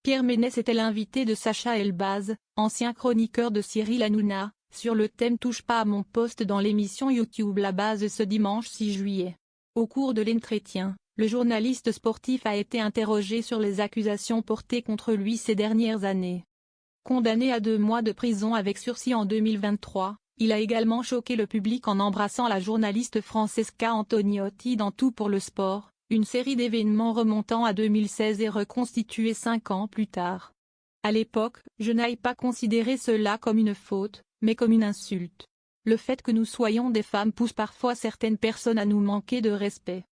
Pierre Ménès était l'invité de Sacha Elbaz, ancien chroniqueur de Cyril Hanouna, sur le thème « Touche pas à mon poste » dans l'émission YouTube La Base ce dimanche 6 juillet. Au cours de l'entretien, le journaliste sportif a été interrogé sur les accusations portées contre lui ces dernières années. Condamné à 2 mois de prison avec sursis en 2023, il a également choqué le public en embrassant la journaliste Francesca Antoniotti dans Tout pour le sport, une série d'événements remontant à 2016 et reconstituée 5 ans plus tard. À l'époque, je n'ai pas considéré cela comme une faute, mais comme une insulte. Le fait que nous soyons des femmes pousse parfois certaines personnes à nous manquer de respect.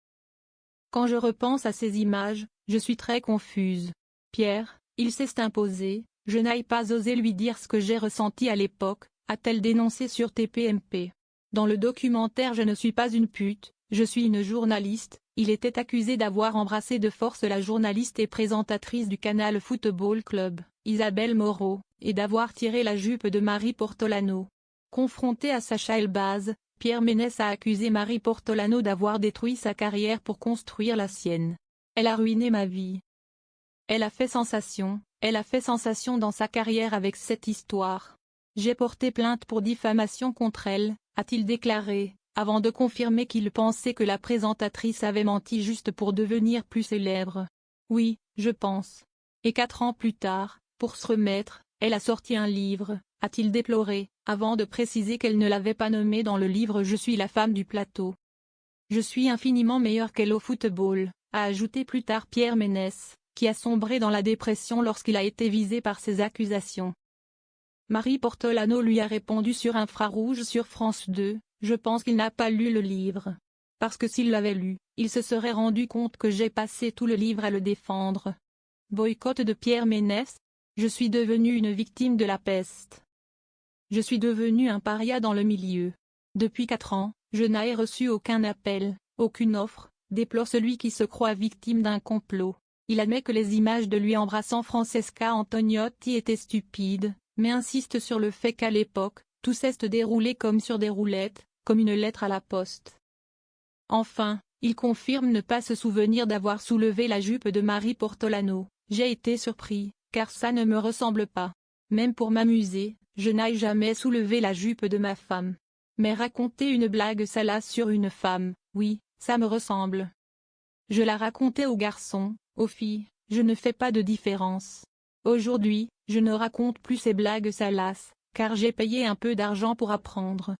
Quand je repense à ces images, je suis très confuse. Pierre, il s'est imposé, je n'ai pas osé lui dire ce que j'ai ressenti à l'époque, a-t-elle dénoncé sur TPMP. Dans le documentaire Je ne suis pas une pute, je suis une journaliste, il était accusé d'avoir embrassé de force la journaliste et présentatrice du Canal Football Club, Isabelle Moreau, et d'avoir tiré la jupe de Marie Portolano. Confronté à Sacha Elbaz, Pierre Ménès a accusé Marie Portolano d'avoir détruit sa carrière pour construire la sienne. Elle a ruiné ma vie. Elle a fait sensation dans sa carrière avec cette histoire. J'ai porté plainte pour diffamation contre elle, a-t-il déclaré, avant de confirmer qu'il pensait que la présentatrice avait menti juste pour devenir plus célèbre. Oui, je pense. Et 4 ans plus tard, pour se remettre, elle a sorti un livre, a-t-il déploré, avant de préciser qu'elle ne l'avait pas nommé dans le livre Je suis la femme du plateau. Je suis infiniment meilleure qu'elle au football, a ajouté plus tard Pierre Ménès, qui a sombré dans la dépression lorsqu'il a été visé par ces accusations. Marie Portolano lui a répondu sur Infrarouge sur France 2, je pense qu'il n'a pas lu le livre. Parce que s'il l'avait lu, il se serait rendu compte que j'ai passé tout le livre à le défendre. Boycott de Pierre Ménès. Je suis devenue une victime de la peste. Je suis devenue un paria dans le milieu. Depuis 4 ans, je n'ai reçu aucun appel, aucune offre, déplore celui qui se croit victime d'un complot. Il admet que les images de lui embrassant Francesca Antoniotti étaient stupides, mais insiste sur le fait qu'à l'époque, tout s'est déroulé comme sur des roulettes, comme une lettre à la poste. Enfin, il confirme ne pas se souvenir d'avoir soulevé la jupe de Marie Portolano. J'ai été surpris, car ça ne me ressemble pas. Même pour m'amuser, je n'ai jamais soulevé la jupe de ma femme. Mais raconter une blague salace sur une femme, oui, ça me ressemble. Je la racontais aux garçons, aux filles, je ne fais pas de différence. Aujourd'hui, je ne raconte plus ces blagues salaces, car j'ai payé un peu d'argent pour apprendre.